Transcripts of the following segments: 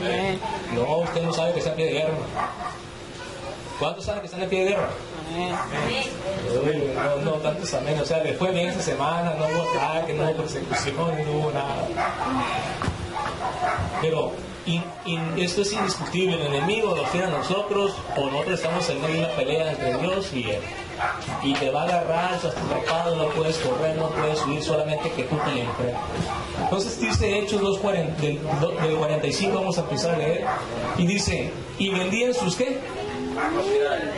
Amén. No, usted no sabe que está en pie de guerra. ¿Cuántos saben que están en pie de guerra? Amén. Uy, no tantos amén. O sea, después de esa semana no hubo ataque, no hubo persecución, no hubo nada. Pero esto es indiscutible. El enemigo nos tiene a nosotros, o nosotros estamos en medio de una pelea entre Dios y él. Y te va a agarrar, estás atrapado, no puedes correr, no puedes huir, solamente que tú te le enfrentas. Entonces dice Hechos 2:40, del 45, vamos a empezar a leer. Y dice, y vendían sus ¿qué?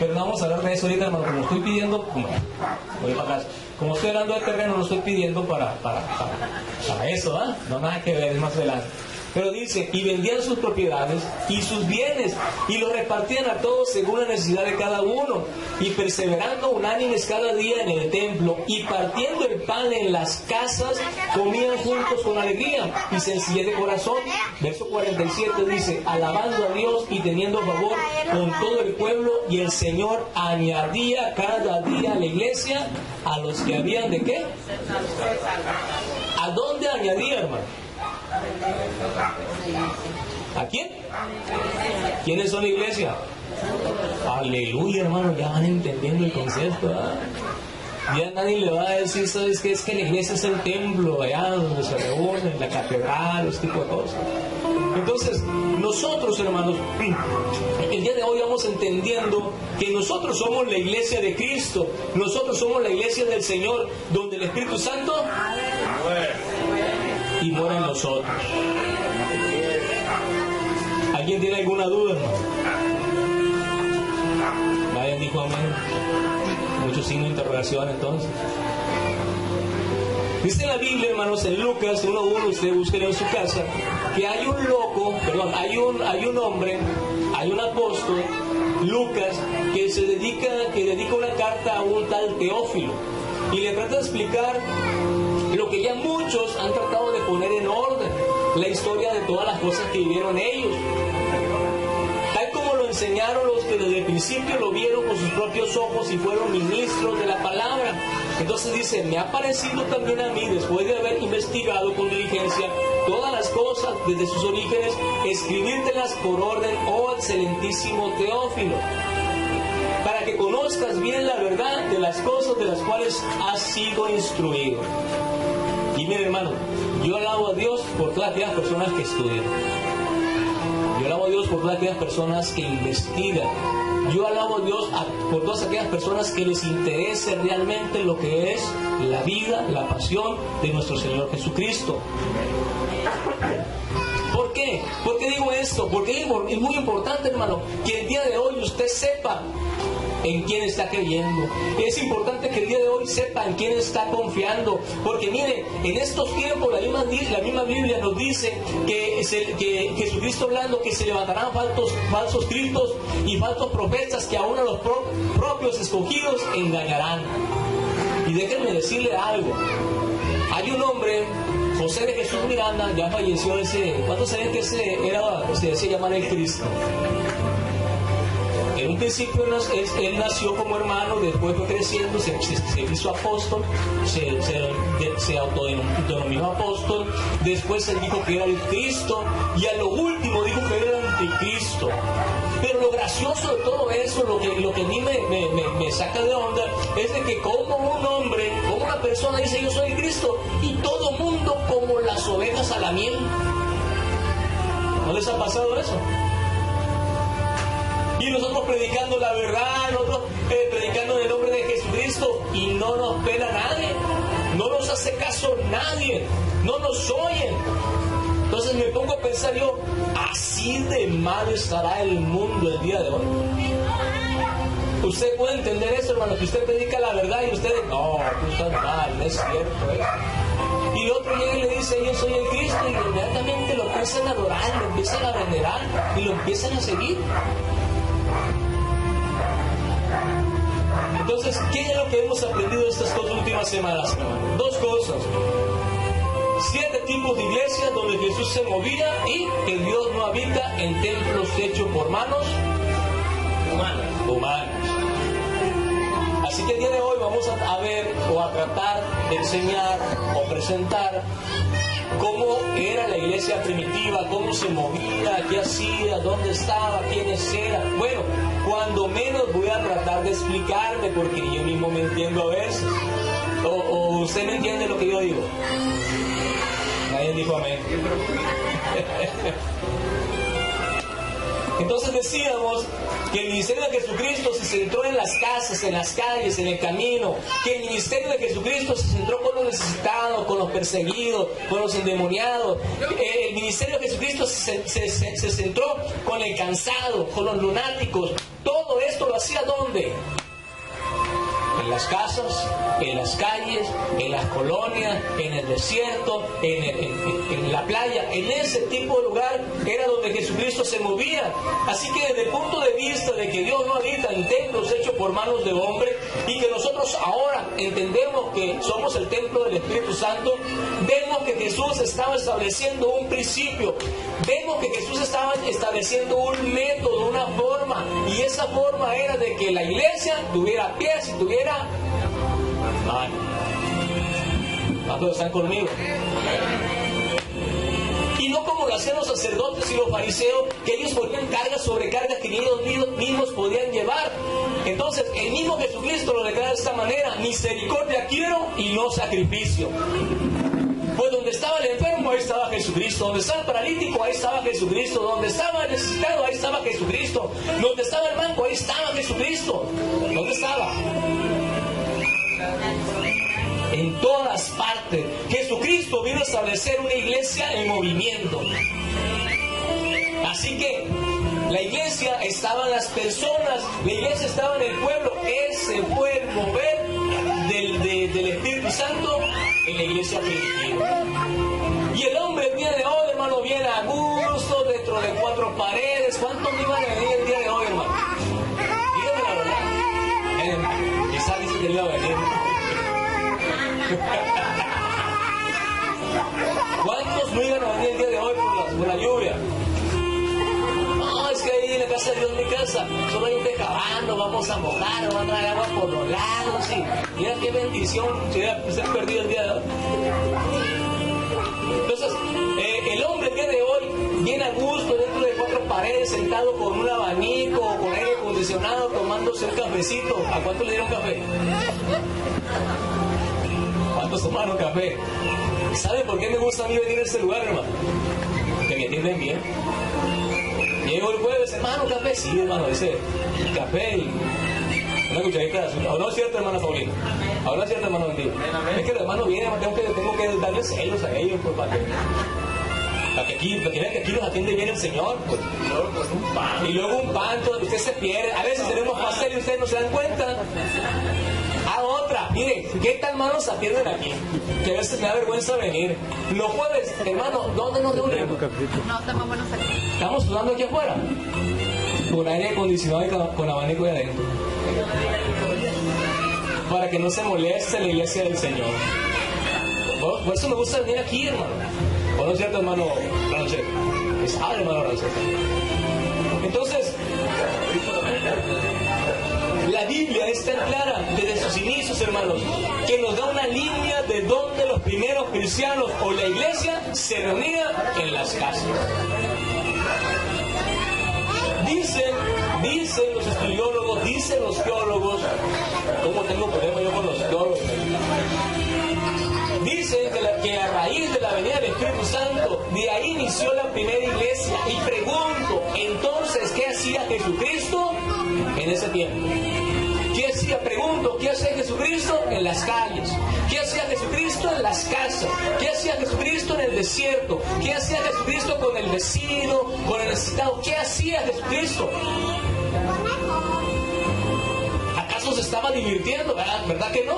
Pero no vamos a hablar de eso ahorita, hermano. Como estoy pidiendo, voy para atrás. Como estoy hablando de terreno, lo estoy pidiendo para eso, ¿ah? No nada que ver, es más adelante. Pero dice, y vendían sus propiedades y sus bienes, y los repartían a todos según la necesidad de cada uno, y perseverando unánimes cada día en el templo, y partiendo el pan en las casas, comían juntos con alegría y sencillez de corazón. Verso 47 dice, alabando a Dios y teniendo favor con todo el pueblo, y el Señor añadía cada día a la iglesia a los que habían de ¿qué? ¿A dónde añadía, hermano? ¿A quién? ¿Quiénes son la iglesia? Aleluya, hermano, ya van entendiendo el concepto, ¿verdad? Ya nadie le va a decir, ¿sabes qué? Es que la iglesia es el templo allá donde se reúnen, la catedral, ese tipo de cosas. Entonces, nosotros, hermanos, el día de hoy vamos entendiendo que nosotros somos la iglesia de Cristo, nosotros somos la iglesia del Señor, donde el Espíritu Santo y mora en nosotros. ¿Alguien tiene alguna duda, hermano? Nadie dijo amén. Muchos signos de interrogación, entonces. Dice en la Biblia, hermanos, en Lucas 1:1, usted búsquelo en su casa, que hay un loco, hay un hombre, hay un apóstol, Lucas, que dedica una carta a un tal Teófilo, y le trata de explicar lo que ya muchos han tratado de poner en orden, la historia de todas las cosas que vivieron ellos, tal como lo enseñaron los que desde el principio lo vieron con sus propios ojos y fueron ministros de la palabra. Entonces dice, me ha parecido también a mí, después de haber investigado con diligencia todas las cosas desde sus orígenes, escribírtelas por orden, oh excelentísimo Teófilo, para que conozcas bien la verdad de las cosas de las cuales has sido instruido. Y mire, hermano, yo alabo a Dios por todas aquellas personas que estudian. Yo alabo a Dios por todas aquellas personas que investigan. Yo alabo a Dios por todas aquellas personas que les interese realmente lo que es la vida, la pasión de nuestro Señor Jesucristo. ¿Por qué? ¿Por qué digo esto? Porque es muy importante, hermano, que el día de hoy usted sepa en quién está creyendo. Es importante que el día de hoy sepa en quién está confiando, porque mire, en estos tiempos la misma Biblia nos dice que Jesucristo hablando que se levantarán falsos cristos y falsos profetas que aún a los propios escogidos engañarán. Y déjenme decirle algo, hay un hombre, José de Jesús Miranda, ya falleció ¿cuántos saben que se decía llamar el Cristo? En un principio él nació como hermano, después fue creciendo, se hizo apóstol, se autodenominó apóstol, después él dijo que era el Cristo y a lo último dijo que era el anticristo. Pero lo gracioso de todo eso, lo que a mí me saca de onda, es de que como un hombre, como una persona dice yo soy el Cristo y todo mundo como las ovejas a la miel. ¿No les ha pasado eso? Y nosotros predicando la verdad, nosotros predicando en el nombre de Jesucristo y no nos pela nadie, no nos hace caso nadie, no nos oyen. Entonces me pongo a pensar yo, así de mal estará el mundo el día de hoy. Usted puede entender eso, hermano, que usted predica la verdad y usted, no, tú estás mal, no es cierto eso. Y el otro llega y le dice, yo soy el Cristo, y inmediatamente lo empiezan a adorar, lo empiezan a venerar y lo empiezan a seguir. Entonces, ¿qué es lo que hemos aprendido estas 2 últimas semanas, hermano? 2 cosas. 7 tipos de iglesias donde Jesús se movía y que Dios no habita en templos hechos por manos humanas. Así que el día de hoy vamos a ver o a tratar de enseñar o presentar cómo era la iglesia primitiva, cómo se movía, qué hacía, dónde estaba, quiénes eran. Bueno, cuando menos voy a tratar de explicarme, porque yo mismo me entiendo a veces. ¿O usted me entiende lo que yo digo? Nadie dijo amén. Entonces decíamos que el ministerio de Jesucristo se centró en las casas, en las calles, en el camino. Que el ministerio de Jesucristo se centró con los necesitados, con los perseguidos, con los endemoniados. El ministerio de Jesucristo se centró con el cansado, con los lunáticos. Todo esto lo hacía ¿dónde? En las casas, en las calles, en las colonias, en el desierto, en la playa. En ese tipo de lugar era donde Jesucristo se movía. Así que desde el punto de vista de que Dios no habita en templos hechos por manos de hombre, y que nosotros ahora entendemos que somos el templo del Espíritu Santo, vemos que Jesús estaba estableciendo un principio, vemos que Jesús estaba estableciendo un método, una forma, y esa forma era de que la iglesia tuviera pies y tuviera manos. ¿Cuántos están conmigo? Y no como lo hacían los sacerdotes y los fariseos, que ellos ponían cargas sobre cargas que ni ellos mismos podían llevar. Entonces, el mismo Jesucristo lo declara de esta manera: misericordia quiero y no sacrificio. Pues donde estaba el enfermo, ahí estaba Jesucristo. Donde estaba el paralítico, ahí estaba Jesucristo. Donde estaba el necesitado, ahí estaba Jesucristo. Donde estaba el manco, ahí estaba Jesucristo. ¿Dónde estaba? En todas partes. Jesucristo vino a establecer una iglesia en movimiento. Así que la iglesia estaba en las personas, la iglesia estaba en el pueblo. Ese fue el mover del Espíritu Santo en la iglesia primitiva. Y el hombre el día de hoy, hermano, viene a gusto dentro de cuatro paredes. ¿Cuántos me iban a venir el día de hoy, hermano? Dígame la verdad. Quizás dice que iba a venir. ¿Cuántos no iban a venir el día de hoy por la lluvia? No, es que ahí en la casa de Dios, mi casa, solo hay un tejabano, vamos a mojar, vamos a traer agua por los lados. Y mira qué bendición se ha perdido el día de hoy. Entonces, el hombre el día de hoy viene a gusto dentro de cuatro paredes, sentado con un abanico, con aire acondicionado, tomándose un cafecito. ¿A cuánto le dieron café? ¿Cuántos tomaron café? ¿Sabe por qué me gusta a mí venir a este lugar, hermano? Que me atienden bien. Llego el jueves, hermano, café. Sí, hermano, dice café y una cucharita de azúcar. ¿O no es cierto, hermano Paulino? Ahora es cierto, hermano Vendido. Es que los hermanos vienen, tengo que darles celos a ellos, pues, para que vean que aquí los atiende bien el Señor, pues. Y luego un pan, usted se pierde. A veces tenemos pastel y ustedes no se dan cuenta. Otra, miren, ¿qué tal, hermanos, se atienden aquí? Que a veces me da vergüenza venir. Los jueves, hermano, ¿dónde nos reunimos? No, estamos buenos aquí. Estamos sudando aquí afuera, con aire acondicionado y con abanico de adentro, para que no se moleste la iglesia del Señor. Por eso me gusta venir aquí, hermano. ¿O no es cierto, hermano Ranchet? Es hermano Ranchet. Entonces, la Biblia es tan clara desde sus inicios, hermanos, que nos da una línea de donde los primeros cristianos o la iglesia se reunían: en las casas. Dicen los estudiólogos, dicen los teólogos, ¿cómo tengo problema yo con los teólogos? Dicen que a raíz de la venida del Espíritu Santo, de ahí inició la primera iglesia. Y pregunto, entonces, ¿qué hacía Jesucristo en ese tiempo? ¿Qué hacía? Pregunto, ¿qué hacía Jesucristo en las calles? ¿Qué hacía Jesucristo en las casas? ¿Qué hacía Jesucristo en el desierto? ¿Qué hacía Jesucristo con el vecino, con el necesitado? ¿Qué hacía Jesucristo? ¿Acaso se estaba divirtiendo? ¿Verdad que no?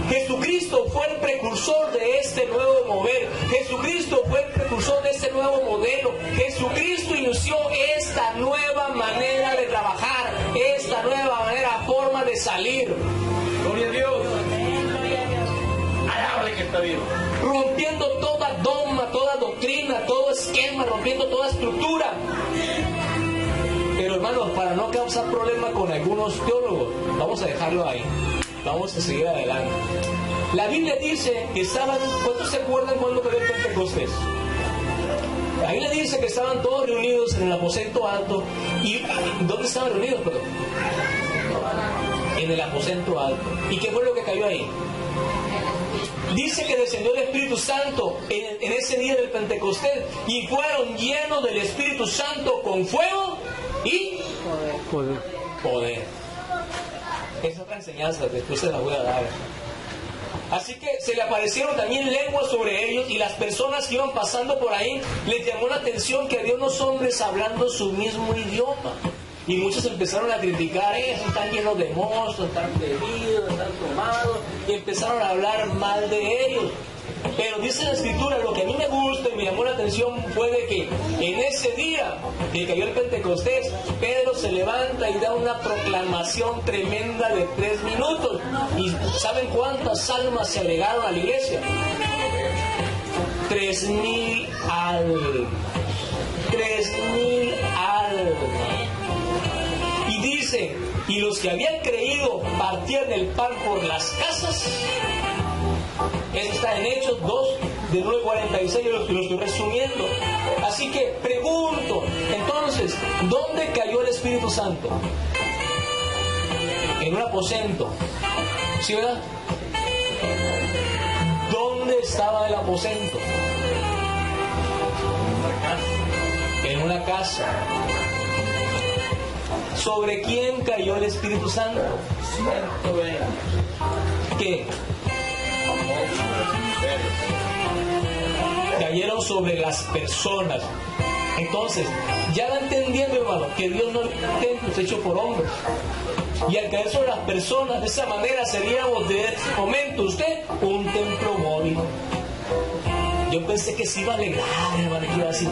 Jesucristo fue el precursor de este nuevo mover. Jesucristo fue el precursor de este nuevo modelo. Jesucristo inició esta nueva manera de trabajar, esta nueva forma de salir. Gloria a Dios. Alabe que está vivo. Rompiendo toda dogma, toda doctrina, todo esquema, rompiendo toda estructura. Pero, hermanos, para no causar problema con algunos teólogos, vamos a dejarlo ahí. Vamos a seguir adelante. La Biblia dice que estaban, ¿cuántos se acuerdan cuando cayó el Pentecostés? La Biblia dice que estaban todos reunidos en el aposento alto. ¿Y dónde estaban reunidos? Perdón. En el aposento alto. ¿Y qué fue lo que cayó ahí? Dice que descendió el Espíritu Santo en ese día del Pentecostés y fueron llenos del Espíritu Santo con fuego y poder. Esa es otra enseñanza, después se la voy a dar. Así que se le aparecieron también lenguas sobre ellos y las personas que iban pasando por ahí les llamó la atención que había unos hombres hablando su mismo idioma. Y muchos empezaron a criticar, están llenos de monstruos, están bebidos, están tomados, y empezaron a hablar mal de ellos. Pero dice la Escritura, lo que a mí me gusta y me llamó la atención fue de que en ese día que cayó el Pentecostés, Pedro se levanta y da una proclamación tremenda de 3 minutos. ¿Y saben cuántas almas se agregaron a la iglesia? 3,000 almas. 3,000 almas. Y dice, y los que habían creído partían el pan por las casas. Eso está en Hechos 2, de 9:46, yo lo estoy resumiendo. Así que pregunto, entonces, ¿dónde cayó el Espíritu Santo? En un aposento. ¿Sí, verdad? ¿Dónde estaba el aposento? En una casa. ¿Sobre quién cayó el Espíritu Santo? ¿Qué? Cayeron sobre las personas. Entonces, ya va entendiendo, hermano, que Dios no es un templo hecho por hombres. Y al caer sobre las personas, de esa manera seríamos de ese momento usted un templo móvil. Yo pensé que se iba a alegrar, hermano, que iba a decir,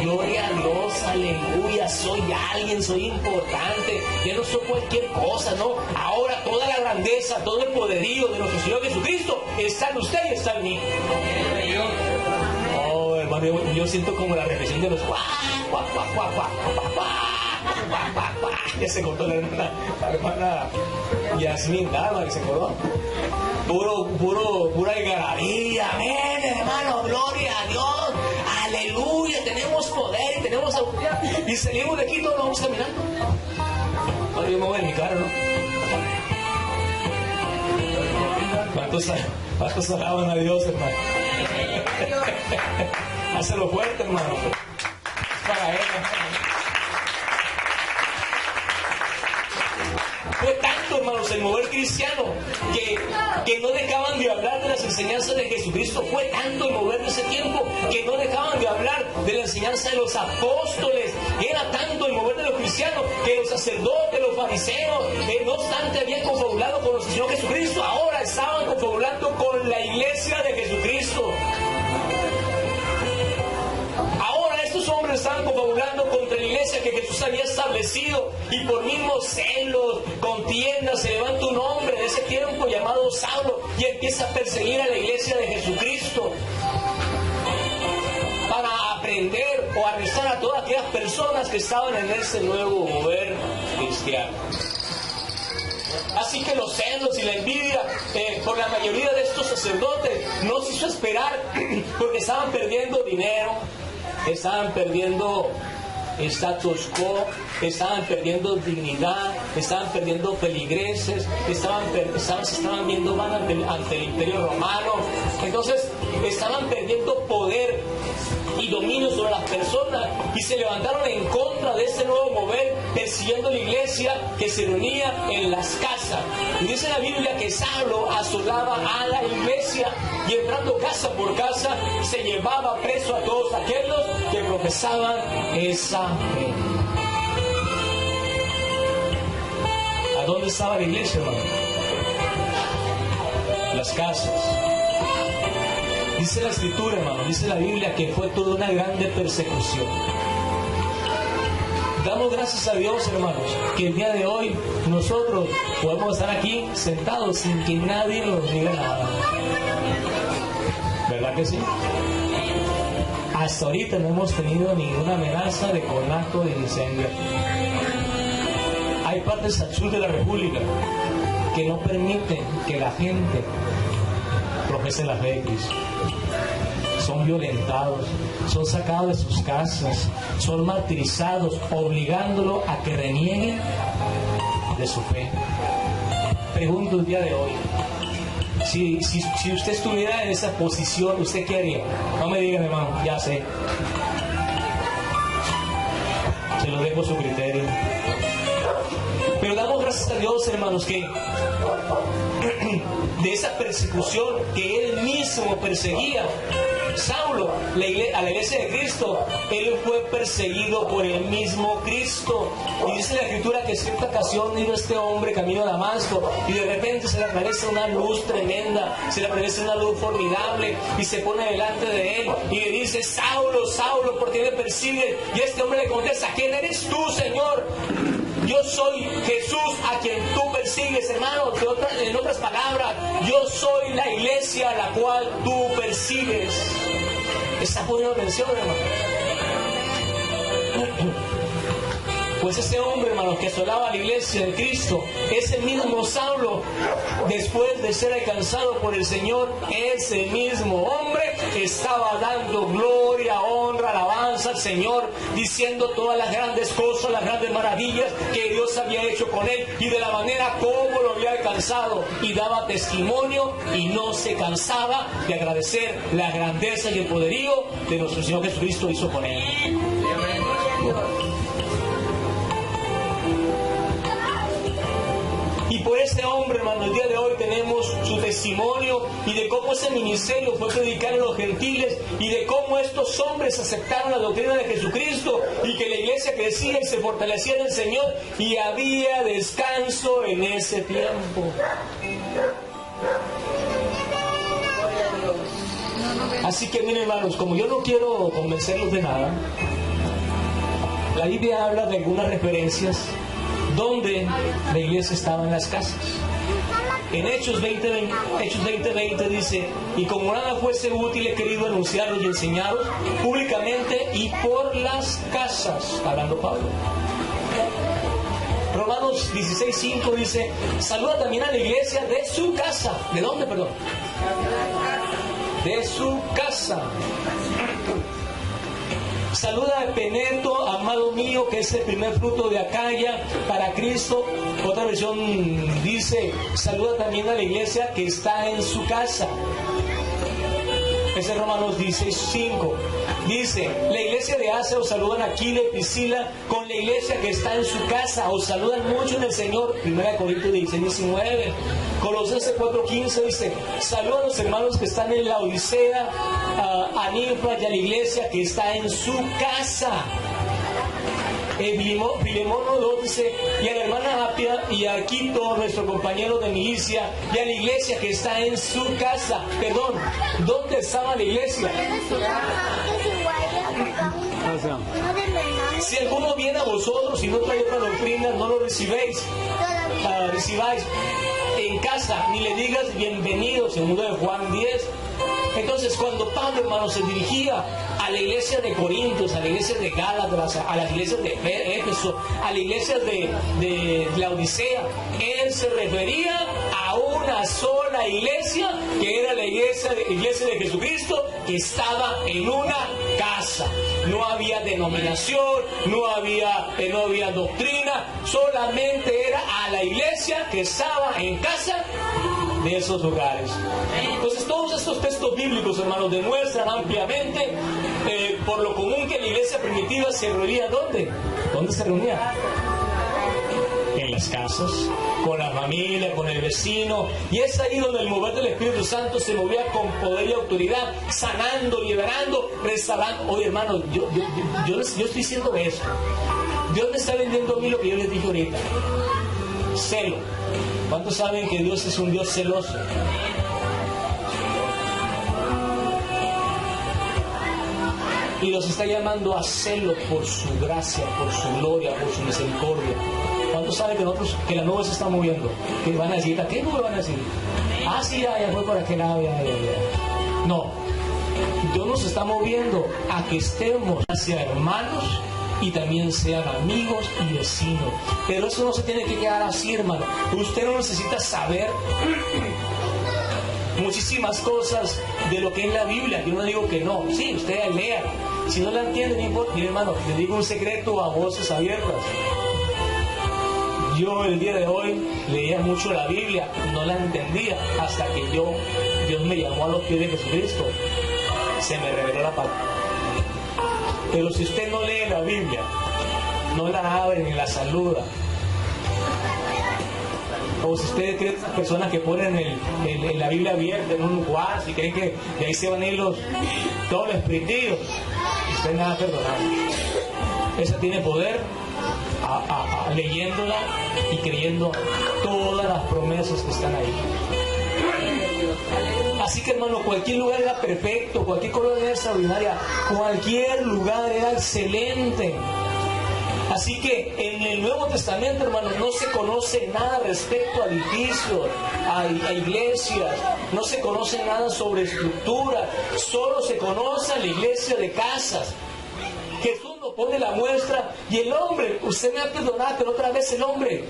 gloria a Dios, aleluya, soy alguien, soy importante, ya no soy cualquier cosa, ¿no? Ahora toda la grandeza, todo el poderío de nuestro Señor Jesucristo está en usted y está en mí. Oh, hermano, yo siento como la reflexión de los ya se cortó la hermana Yasmín Dalma, que se cortó. Pura algarabía, amén, hermano, gloria a Dios, aleluya, tenemos poder, tenemos autoridad. Y salimos de aquí, todos vamos caminando. Ahora yo me voy en mi carro, ¿no? ¿Cuántos alaban a Dios, hermano? Hácelo fuerte, hermano. Para él, hermano. Fue tanto, hermanos, el mover cristiano que no dejaban de hablar de las enseñanzas de Jesucristo. Fue tanto el mover de ese tiempo que no dejaban de hablar de la enseñanza de los apóstoles. Era tanto el mover de los cristianos que los sacerdotes, los fariseos, no obstante habían confabulado con nuestro Señor Jesucristo, ahora estaban confabulando con la iglesia de Jesucristo. Estos hombres estaban confabulando contra la iglesia que Jesús había establecido, y por mismos celos, contiendas, se levanta un hombre de ese tiempo llamado Saulo y empieza a perseguir a la iglesia de Jesucristo para aprender o arrestar a todas aquellas personas que estaban en ese nuevo mover cristiano. Así que los celos y la envidia por la mayoría de estos sacerdotes no se hizo esperar, porque estaban perdiendo dinero, estaban perdiendo status quo, estaban perdiendo dignidad, estaban perdiendo feligreses, se estaban viendo mal ante el Imperio Romano. Entonces estaban perdiendo poder y dominio sobre las personas, y se levantaron en contra de este nuevo mover, persiguiendo la iglesia que se reunía en las casas. Y dice la Biblia que Saulo asolaba a la iglesia, y entrando casa por casa se llevaba preso a todos aquellos que profesaban esa fe. ¿A dónde estaba la iglesia, hermano? Las casas. Dice la Escritura, hermano, dice la Biblia que fue toda una grande persecución. Damos gracias a Dios, hermanos, que el día de hoy nosotros podemos estar aquí sentados sin que nadie nos diga nada. ¿Verdad que sí? Hasta ahorita no hemos tenido ninguna amenaza de conato, de incendio. Hay partes al sur de la República que no permiten que la gente profese la fe de Cristo. Son violentados, son sacados de sus casas, son martirizados, obligándolo a que renieguen de su fe. Pregunto el día de hoy, si usted estuviera en esa posición, ¿usted qué haría? No me digan, hermano, ya sé. Se lo dejo a su criterio. Pero damos gracias a Dios, hermanos, que de esa persecución que él mismo perseguía, Saulo, a la iglesia de Cristo, él fue perseguido por el mismo Cristo. Y dice la Escritura que en cierta ocasión iba este hombre camino a Damasco y de repente se le aparece una luz tremenda, se le aparece una luz formidable y se pone delante de él y le dice: Saulo, Saulo, ¿por qué me persigues? Y este hombre le contesta: ¿quién eres tú, Señor? Yo soy Jesús a quien tú persigues, hermano. En otras palabras, yo soy la iglesia a la cual tú persigues. ¿Está poniendo atención, hermano? Pues ese hombre, hermano, que asolaba a la iglesia de Cristo, ese mismo Saulo, después de ser alcanzado por el Señor, ese mismo hombre estaba dando gloria, honra, alabanza al Señor, diciendo todas las grandes cosas, las grandes maravillas que Dios había hecho con él y de la manera como lo había alcanzado, y daba testimonio y no se cansaba de agradecer la grandeza y el poderío de nuestro Señor Jesucristo hizo con él. Y por este hombre, hermano, el día de hoy tenemos su testimonio y de cómo ese ministerio fue predicar a los gentiles y de cómo estos hombres aceptaron la doctrina de Jesucristo y que la iglesia crecía y se fortalecía en el Señor y había descanso en ese tiempo. Así que miren, hermanos, como yo no quiero convencerlos de nada, la Biblia habla de algunas referencias donde la iglesia estaba en las casas. En Hechos 20:20 dice: y como nada fuese útil, he querido anunciarlos y enseñaros públicamente y por las casas, hablando Pablo. Romanos 16:5 dice: saluda también a la iglesia de su casa. ¿De dónde, perdón? De su casa. Saluda a Epeneto, amado mío, que es el primer fruto de Acaya para Cristo. Otra versión dice: saluda también a la iglesia que está en su casa. Ese es Romanos 16:5. Dice: la iglesia de Asia os saludan aquí de Priscila con la iglesia que está en su casa. Os saludan mucho en el Señor. 1 Corintios 16:19. Colosenses 4:15 dice: saludan a los hermanos que están en la Odisea, a Ninfa y a la iglesia que está en su casa. Filemón 2 dice: y a la hermana Apia y a Arquito, nuestro compañero de milicia, y a la iglesia que está en su casa. Perdón, ¿dónde estaba la iglesia? Si alguno viene a vosotros y no trae otra doctrina, no lo recibáis en casa, ni le digas bienvenidos, en 1 de Juan 10. Entonces, cuando Pablo, hermano, se dirigía a la iglesia de Corintios, a la iglesia de Gálatas, a las iglesias de Éfeso, a la iglesia de la Odisea, él se refería a una sola iglesia, que era la iglesia de Jesucristo, que estaba en una casa. No había denominación, no había doctrina, solamente era a la iglesia que estaba en casa de esos lugares. Entonces, todos estos textos bíblicos, hermanos, demuestran ampliamente por lo común que la iglesia primitiva se reunía. ¿Dónde? ¿Dónde se reunía? En las casas, con la familia, con el vecino. Y es ahí donde el mover del Espíritu Santo se movía con poder y autoridad, sanando, liberando, restaurando. Oye, hermanos, yo estoy diciendo eso. Dios me está vendiendo a mí lo que yo les dije ahorita: celo. ¿Cuántos saben que Dios es un Dios celoso? Y los está llamando a celo por su gracia, por su gloria, por su misericordia. ¿Cuántos saben que la nube se está moviendo? ¿Qué van a decir? ¿A qué nube van a decir? Ah, sí, ya fue por aquel lado, ya. No. Dios nos está moviendo a que estemos hacia hermanos y también sean amigos y vecinos. Pero eso no se tiene que quedar así, hermano. Usted no necesita saber muchísimas cosas de lo que es la Biblia. Yo no digo que no. Sí, usted lea. Si no la entiende, no importa. Mire, hermano, le digo un secreto a voces abiertas. Yo el día de hoy leía mucho la Biblia, no la entendía hasta que Dios me llamó a los pies de Jesucristo. Se me reveló la palabra. Pero si usted no lee la Biblia, no la abre ni la saluda, o si usted cree que esas personas que ponen la Biblia abierta en un lugar, si creen que de ahí se van a ir todos los espiritillos, usted nada perdonado. Esa tiene poder leyéndola y creyendo todas las promesas que están ahí. Así que, hermano, cualquier lugar era perfecto, cualquier colonia era extraordinaria, cualquier lugar era excelente. Así que en el Nuevo Testamento, hermano, no se conoce nada respecto a edificios, a iglesias, no se conoce nada sobre estructura, solo se conoce la iglesia de casas. Jesús nos pone la muestra y el hombre, usted me ha perdonado, pero otra vez el hombre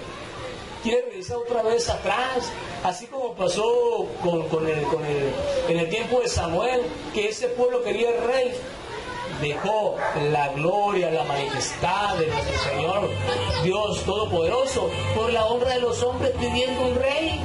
quiere regresar otra vez atrás, así como pasó en el tiempo de Samuel, que ese pueblo quería el rey. Dejó la gloria, la majestad de nuestro Señor Dios Todopoderoso por la honra de los hombres pidiendo un rey.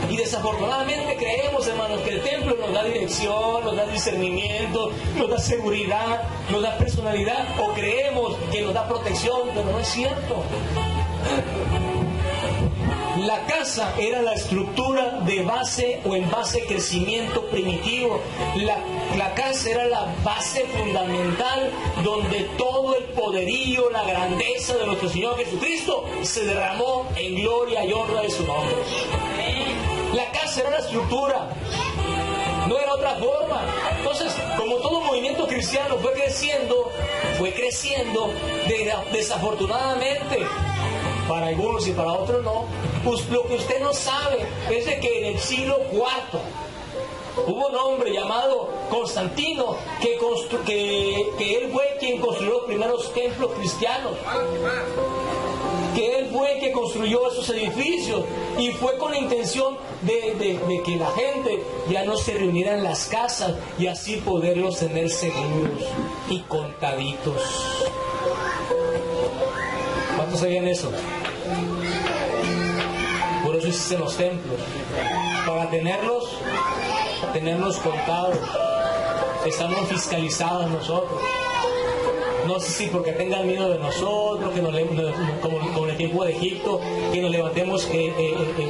Y desafortunadamente creemos, hermanos, que el templo nos da dirección, nos da discernimiento, nos da seguridad, nos da personalidad, o creemos que nos da protección, pero no es cierto. La casa era la estructura de base o en base de crecimiento primitivo. La casa era la base fundamental donde todo el poderío, la grandeza de nuestro Señor Jesucristo se derramó en gloria y honra de su nombre. La casa era la estructura, no era otra forma. Entonces, como todo movimiento cristiano fue creciendo desafortunadamente, para algunos y para otros no. Pues lo que usted no sabe es de que en el siglo IV hubo un hombre llamado Constantino que él fue quien construyó los primeros templos cristianos, que él fue el que construyó esos edificios, y fue con la intención de que la gente ya no se reuniera en las casas y así poderlos tener seguros y contaditos. ¿Cuántos sabían eso? Por eso existen los templos, para tenerlos contados. Estamos fiscalizados nosotros. No sé si porque tengan miedo de nosotros, que como en el tiempo de Egipto, que nos levantemos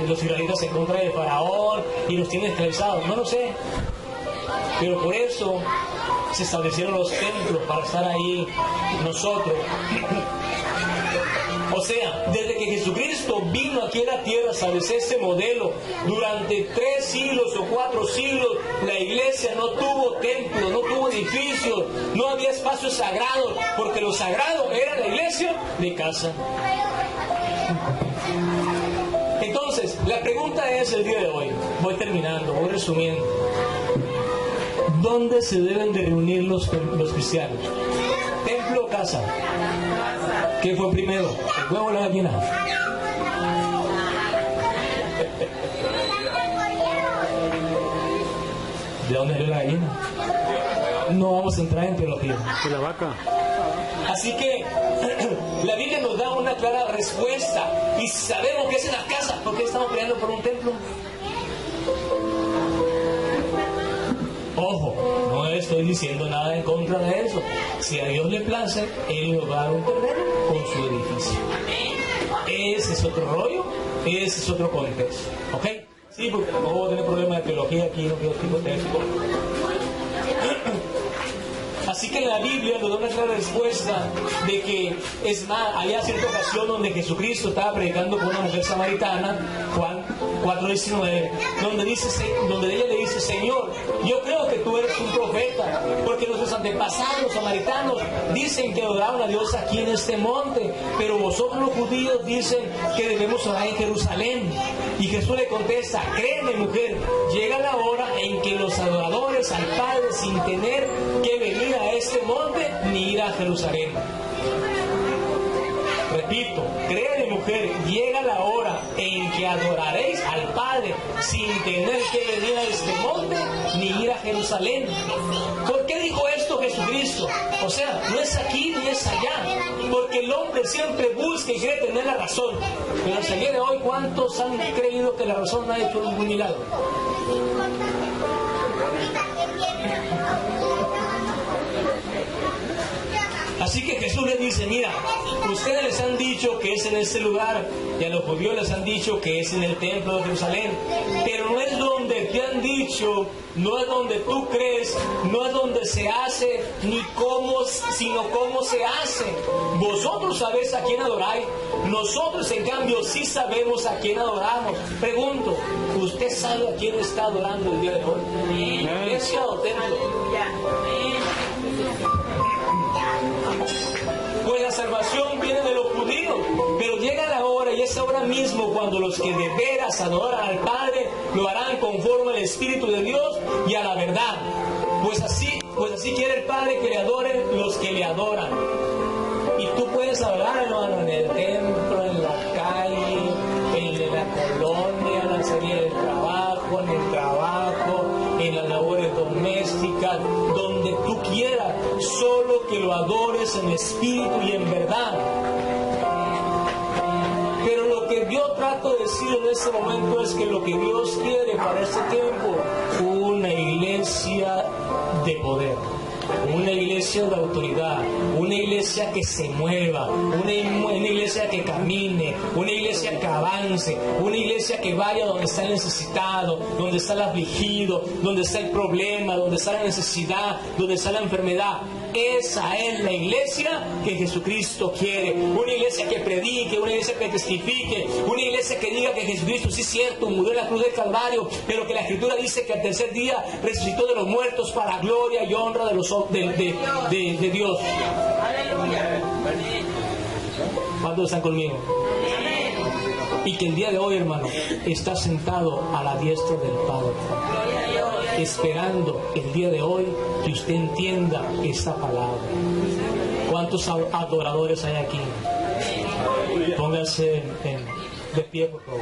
los israelitas en contra de Faraón y nos tienen esclavizados. No lo sé. Pero por eso se establecieron los templos, para estar ahí nosotros. O sea, desde que Jesucristo vino aquí a la tierra a establecer ese modelo, durante 3 siglos o 4 siglos, la iglesia no tuvo templo, no tuvo edificios, no había espacios sagrados, porque lo sagrado era la iglesia de casa. Entonces, la pregunta es el día de hoy, voy terminando, voy resumiendo. ¿Dónde se deben de reunir los cristianos? ¿Templo o casa? ¿Qué fue primero? ¿El huevo o la gallina? ¿De dónde salió la gallina? No vamos a entrar en teología. ¿De la vaca? Así que la Biblia nos da una clara respuesta. Y si sabemos que es en las casas, ¿por qué estamos peleando por un templo? Ojo, no estoy diciendo nada en contra de eso. Si a Dios le place, Él nos va a dar un terreno con su edificio. Ese es otro rollo, ese es otro contexto. ¿Ok? Sí, porque tampoco voy a tener problemas de teología aquí, no quiero tipo texto. Así que en la Biblia nos da una clara respuesta de que, es más, había cierta ocasión donde Jesucristo estaba predicando con una mujer samaritana, Juan 4:19, donde ella le dice: Señor, yo creo que tú eres un profeta, porque nuestros antepasados samaritanos dicen que adoraban a Dios aquí en este monte, pero vosotros los judíos dicen que debemos orar en Jerusalén. Y Jesús le contesta: créeme, mujer, llega la hora en que los adoradores al Padre, sin tener que venir a este monte ni ir a Jerusalén. Repito, créeme, mujer, llega la hora en que adoraréis al Padre sin tener que venir a este monte ni ir a Jerusalén. ¿Por qué dijo esto Jesucristo? O sea, no es aquí ni es allá, porque el hombre siempre busca y quiere tener la razón. Pero hasta el día de hoy, ¿cuántos han creído que la razón ha hecho ningún milagro? Así que Jesús les dice: mira, ustedes les han dicho que es en este lugar, y a los judíos les han dicho que es en el templo de Jerusalén, pero no es donde te han dicho, no es donde tú crees, no es donde se hace, ni cómo, sino cómo se hace. Vosotros sabéis a quién adoráis, nosotros en cambio sí sabemos a quién adoramos. Pregunto, ¿usted sabe a quién está adorando el día de hoy? ¿Iglesia o templo? Pues la salvación viene de los judíos, pero llega la hora, y es ahora mismo, cuando los que de veras adoran al Padre lo harán conforme al Espíritu de Dios y a la verdad. Pues así quiere el Padre que le adoren los que le adoran. Y tú puedes adorar, hermano, en el templo, en la calle, en la colonia, en la salida del trabajo, en el trabajo, en las labores domésticas, donde tú quieras, solo que lo adores en espíritu y en verdad. Pero lo que yo trato de decir en este momento es que lo que Dios quiere para este tiempo, una iglesia de poder, una iglesia de autoridad, una iglesia que se mueva, una iglesia que camine, una iglesia que avance, una iglesia que vaya donde está el necesitado, donde está el afligido, donde está el problema, donde está la necesidad, donde está la enfermedad. Esa es la iglesia que Jesucristo quiere. Una iglesia que predique, una iglesia que testifique, una iglesia que diga que Jesucristo sí es cierto, murió en la cruz del Calvario, pero que la Escritura dice que al tercer día resucitó de los muertos para gloria y honra de Dios. ¿Cuántos están conmigo? Y que el día de hoy, hermano, está sentado a la diestra del Padre, esperando el día de hoy que usted entienda esta palabra. ¿Cuántos adoradores hay aquí? Pónganse de pie, por favor.